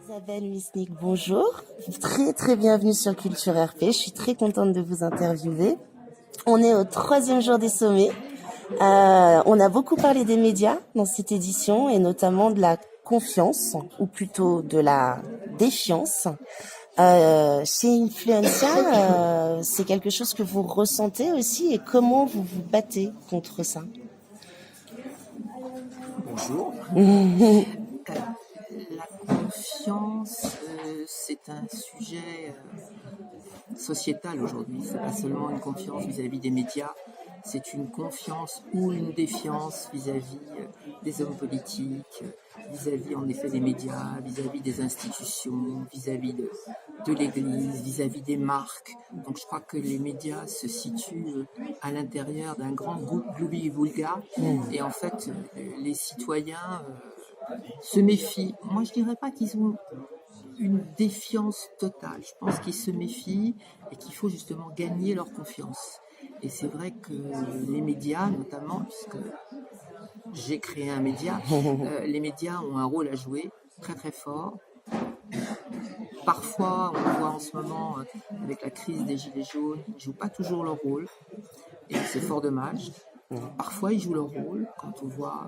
Isabelle Wisnik, bonjour. Très bienvenue sur Culture RP. Je suis très contente de vous interviewer. On est au 3e jour des sommets. On a beaucoup parlé des médias dans cette édition et notamment de la confiance, ou plutôt de la défiance. Chez Influencia, c'est quelque chose que vous ressentez aussi, et comment vous vous battez contre ça? Bonjour. La confiance, c'est un sujet sociétal aujourd'hui. C'est pas seulement une confiance vis-à-vis des médias, c'est une confiance ou une défiance vis-à-vis des hommes politiques, vis-à-vis en effet des médias, vis-à-vis des institutions, vis-à-vis de l'Église, vis-à-vis des marques. Donc je crois que les médias se situent à l'intérieur d'un grand gloubi-boulga et en fait les citoyens se méfient. Moi je dirais pas qu'ils ont une défiance totale. Je pense qu'ils se méfient et qu'il faut justement gagner leur confiance. Et c'est vrai que les médias, notamment, puisque j'ai créé un média, les médias ont un rôle à jouer très fort. Parfois, on voit en ce moment, avec la crise des Gilets jaunes, ils ne jouent pas toujours leur rôle. Et c'est fort dommage. Parfois, ils jouent leur rôle quand on voit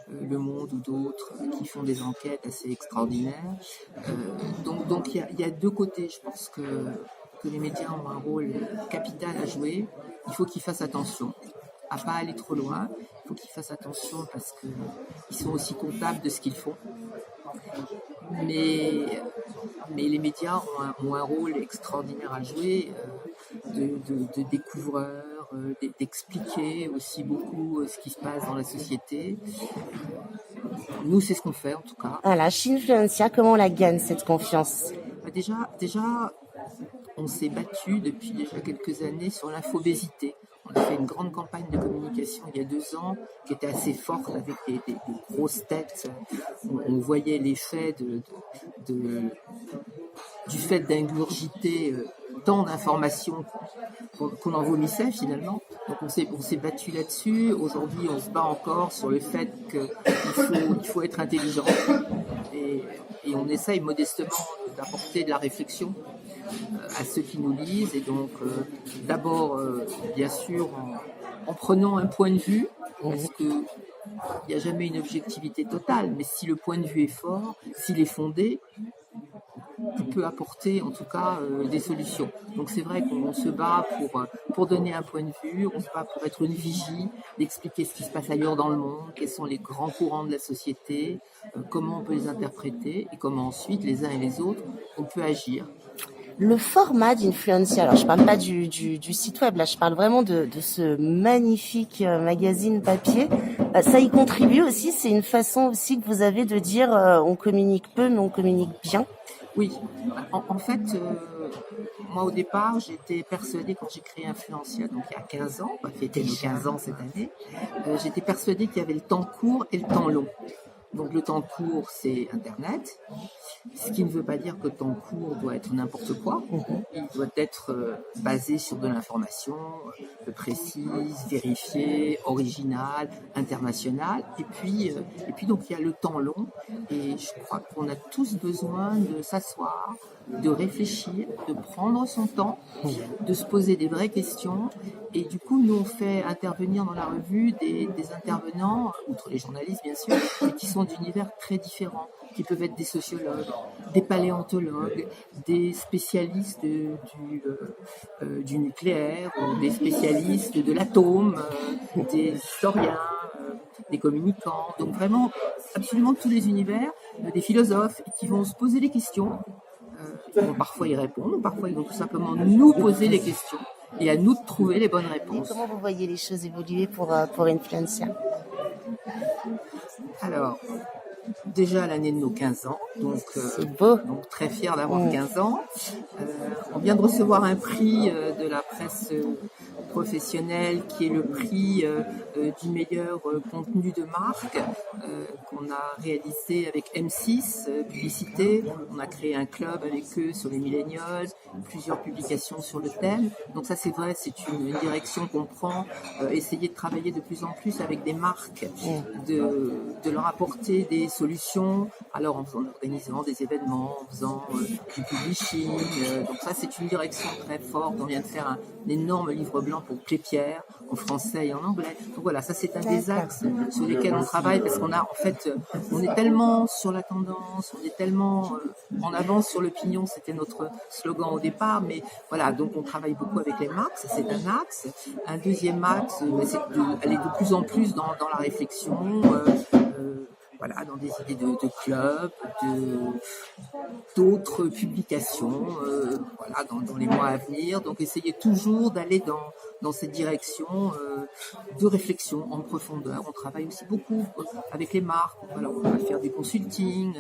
Le Monde ou d'autres qui font des enquêtes assez extraordinaires. Donc il y a deux côtés. Je pense que les médias ont un rôle capital à jouer. Il faut qu'ils fassent attention à pas aller trop loin. Il faut qu'ils fassent attention parce qu'ils sont aussi comptables de ce qu'ils font. Mais les médias ont un rôle extraordinaire à jouer, de découvreurs, d'expliquer aussi beaucoup ce qui se passe dans la société. Nous, c'est ce qu'on fait en tout cas. Voilà, chez Influencia, comment on la gagne, cette confiance? Déjà, on s'est battu depuis déjà quelques années sur l'infobésité. On a fait une grande campagne de communication il y a 2 ans qui était assez forte avec des grosses têtes. On voyait l'effet du fait d'ingurgiter tant d'informations qu'on en vomissait finalement. Donc on s'est battu là-dessus. Aujourd'hui, on se bat encore sur le fait qu'il faut être intelligent. Et on essaye modestement d'apporter de la réflexion à ceux qui nous lisent. Et donc, d'abord, bien sûr, en prenant un point de vue, parce qu'il n'y a jamais une objectivité totale, mais si le point de vue est fort, s'il est fondé, il peut apporter en tout cas des solutions. Donc c'est vrai qu'on se bat pour donner un point de vue, on se bat pour être une vigie, d'expliquer ce qui se passe ailleurs dans le monde, quels sont les grands courants de la société, comment on peut les interpréter et comment ensuite les uns et les autres on peut agir. Le format d'Influencia, alors je parle pas du site web, là je parle vraiment de ce magnifique magazine papier, ça y contribue aussi, c'est une façon aussi que vous avez de dire on communique peu mais on communique bien. Oui, en fait, moi au départ, j'étais persuadée quand j'ai créé Influencia, donc il y a 15 ans, on va fêter les 15 ans cette année, j'étais persuadée qu'il y avait le temps court et le temps long. Donc le temps court, c'est Internet, ce qui ne veut pas dire que le temps court doit être n'importe quoi. Il doit être basé sur de l'information précise, vérifiée, originale, internationale. Et puis donc il y a le temps long. Et je crois qu'on a tous besoin de s'asseoir, de réfléchir, de prendre son temps, de se poser des vraies questions. Et du coup, nous on fait intervenir dans la revue des intervenants, outre les journalistes bien sûr, mais qui sont d'univers très différents, qui peuvent être des sociologues, des paléontologues, des spécialistes du nucléaire, ou des spécialistes de l'atome, des historiens, des communicants, donc vraiment absolument tous les univers, des philosophes qui vont se poser des questions, ils vont parfois y répondre, parfois ils vont tout simplement nous poser les questions et à nous de trouver les bonnes réponses. Et comment vous voyez les choses évoluer pour Influencia? Alors, déjà l'année de nos 15 ans, donc très fier d'avoir 15 ans. On vient de recevoir un prix de la presse professionnel qui est le prix du meilleur contenu de marque qu'on a réalisé avec M6 Publicité. On a créé un club avec eux sur les millennials, plusieurs publications sur le thème. Donc ça, c'est vrai, c'est une direction qu'on prend, essayer de travailler de plus en plus avec des marques, de leur apporter des solutions, alors en organisant des événements, en faisant du publishing. Donc ça, c'est une direction très forte. On vient de faire un énorme livre blanc pour Clépierre, en français et en anglais. Donc voilà, ça c'est un des axes sur lesquels on travaille, parce qu'on a, en fait, on est tellement sur la tendance, on est tellement en avance sur le pignon, c'était notre slogan au départ, mais voilà, donc on travaille beaucoup avec les marques, ça c'est un axe. Un deuxième axe, c'est d'aller de plus en plus dans la réflexion, voilà, dans des idées de clubs, d'autres publications, voilà, dans les mois à venir. Donc, essayer toujours d'aller dans cette direction de réflexion en profondeur. On travaille aussi beaucoup avec les marques. Voilà, on va faire du consulting.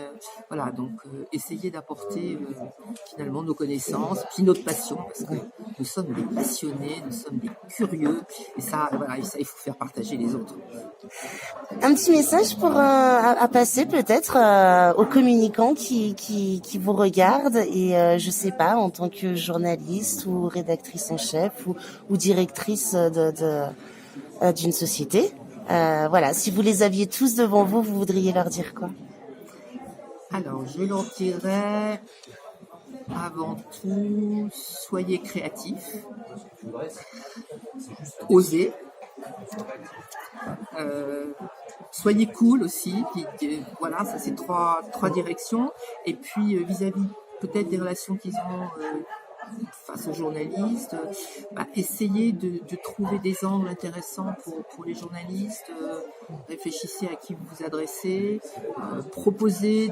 Voilà, donc essayer d'apporter finalement nos connaissances, puis notre passion, parce que nous sommes des passionnés, nous sommes des curieux, et ça, voilà, et ça, il faut faire partager les autres. Un petit message pour à passer peut-être aux communicants qui vous regardent et je sais pas, en tant que journaliste ou rédactrice en chef ou directrice d'une société. Voilà, si vous les aviez tous devant vous, vous voudriez leur dire quoi? Alors, je leur dirais avant tout, soyez créatifs, osez. Soyez cool aussi, voilà, ça c'est trois directions. Et puis vis-à-vis peut-être des relations qu'ils ont face aux journalistes, essayez de trouver des angles intéressants pour les journalistes, réfléchissez à qui vous vous adressez, proposez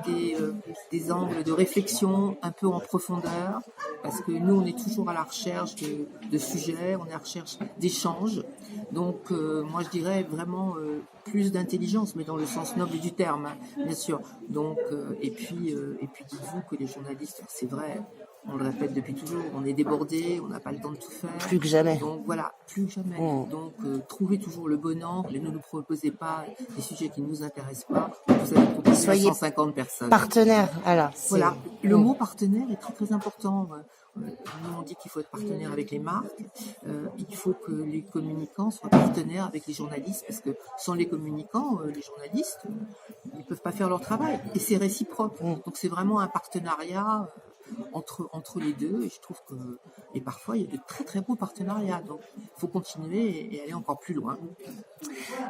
des angles de réflexion un peu en profondeur, parce que nous on est toujours à la recherche de sujets, on est à la recherche d'échanges. Donc moi je dirais vraiment plus d'intelligence, mais dans le sens noble du terme, hein, bien sûr. Donc et puis dites-vous que les journalistes, c'est vrai, on le répète depuis toujours, on est débordés, on n'a pas le temps de tout faire. Plus que jamais. Donc voilà, plus que jamais. Donc trouvez toujours le bon angle et ne nous proposez pas des sujets qui ne nous intéressent pas. Vous allez proposer à 150 personnes. Partenaire, alors. Voilà, le mot partenaire est très très important. Nous on dit qu'il faut être partenaire avec les marques, il faut que les communicants soient partenaires avec les journalistes, parce que sans les communicants, les journalistes, ils ne peuvent pas faire leur travail, et c'est réciproque. Donc c'est vraiment un partenariat entre les deux, et je trouve que, et parfois il y a de très très beaux partenariats, donc il faut continuer et aller encore plus loin.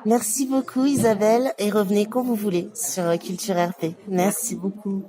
Merci beaucoup Isabelle, et revenez quand vous voulez sur Culture RP. Merci beaucoup.